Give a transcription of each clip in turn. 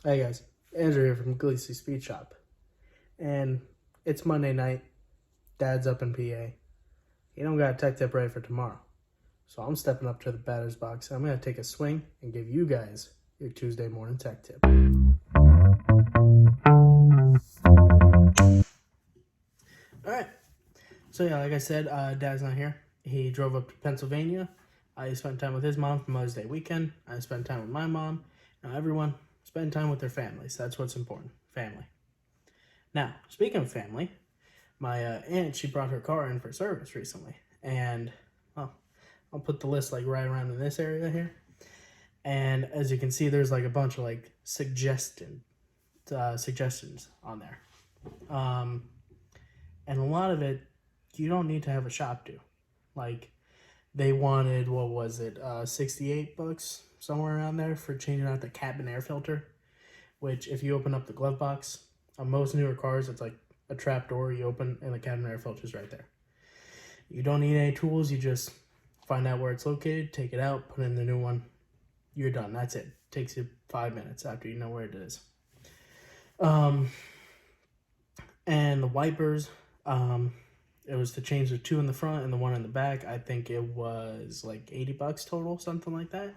Hey guys, Andrew here from Pugliese Speed Shop, and it's Monday night. Dad's up in PA. He don't got a tech tip ready for tomorrow, so I'm stepping up to the batter's box. I'm gonna take a swing and give you guys your Tuesday morning tech tip. All right. So yeah, like I said, Dad's not here. He drove up to Pennsylvania. I spent time with his mom for Mother's Day weekend. I spent time with my mom. Now everyone spend time with their families. That's what's important. Family. Now, speaking of family, my aunt, she brought her car in for service recently, and well, I'll put the list like right around in this area here. And as you can see, there's like a bunch of like suggestions on there, and a lot of it you don't need to have a shop do. Like they wanted, what was it, $68 somewhere around there for changing out the cabin air filter. Which, if you open up the glove box on most newer cars, it's like a trap door you open and the cabin air filter's right there. You don't need any tools. You just find out where it's located, take it out, put in the new one. You're done. That's it. Takes you 5 minutes after you know where it is. And the wipers, it was to change the two in the front and the one in the back. I think it was like $80 total, something like that.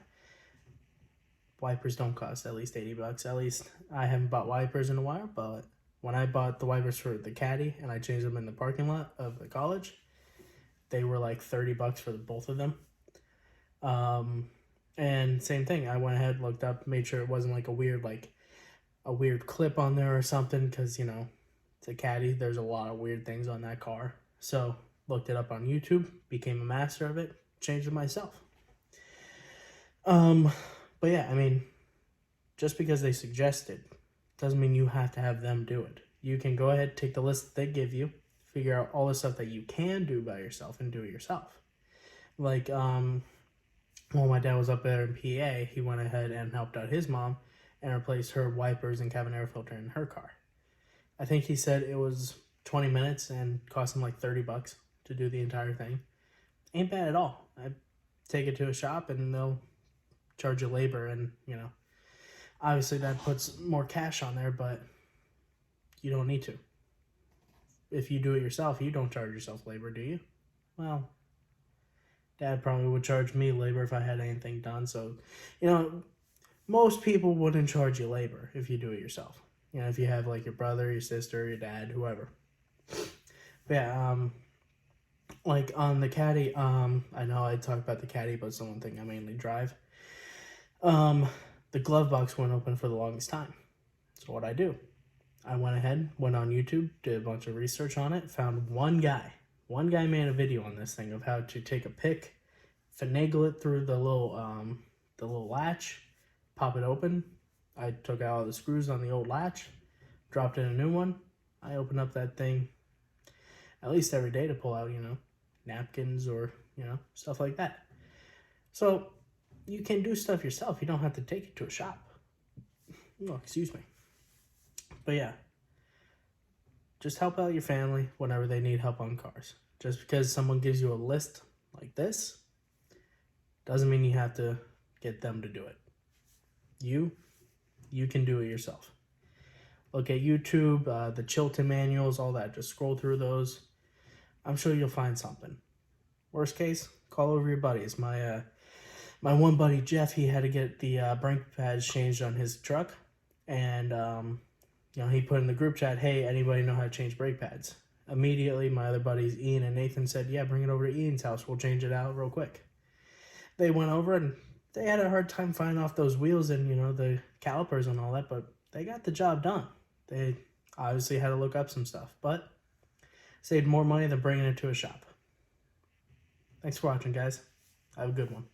Wipers don't cost at least $80. At least I haven't bought wipers in a while, but when I bought the wipers for the caddy and I changed them in the parking lot of the college, they were like $30 for both of them. And same thing, I went ahead, looked up, made sure it wasn't like a weird clip on there or something, because you know, it's a caddy, there's a lot of weird things on that car. So looked it up on YouTube, became a master of it, changed it myself. But yeah, I mean, just because they suggest it doesn't mean you have to have them do it. You can go ahead, take the list that they give you, figure out all the stuff that you can do by yourself and do it yourself. Like, when my dad was up there in PA, he went ahead and helped out his mom and replaced her wipers and cabin air filter in her car. I think he said it was 20 minutes and cost him like $30 to do the entire thing. Ain't bad at all. I take it to a shop and they'll charge you labor, and you know, obviously that puts more cash on there, but you don't need to. If you do it yourself, you don't charge yourself labor, do you? Well, Dad probably would charge me labor if I had anything done. So, you know, most people wouldn't charge you labor if you do it yourself. You know, if you have like your brother, your sister, your dad, whoever. But yeah, like on the caddy, I know I talked about the caddy, but it's the one thing I mainly drive. The glove box wouldn't open for the longest time. So what I do, I went ahead, went on YouTube, did a bunch of research on it, found one guy. One guy made a video on this thing of how to take a pick, finagle it through the little latch, pop it open. I took out all the screws on the old latch, dropped in a new one. I open up that thing at least every day to pull out, you know, napkins or, you know, stuff like that. So you can do stuff yourself. You don't have to take it to a shop. Oh, excuse me. But yeah, just help out your family whenever they need help on cars. Just because someone gives you a list like this doesn't mean you have to get them to do it. You can do it yourself. Look at YouTube, the Chilton manuals, all that. Just scroll through those. I'm sure you'll find something. Worst case, call over your buddies. My one buddy, Jeff, he had to get the brake pads changed on his truck. And, you know, he put in the group chat, hey, anybody know how to change brake pads? Immediately, my other buddies, Ian and Nathan, said, yeah, bring it over to Ian's house. We'll change it out real quick. They went over and they had a hard time finding off those wheels and, you know, the calipers and all that, but they got the job done. They obviously had to look up some stuff, but saved more money than bringing it to a shop. Thanks for watching, guys. Have a good one.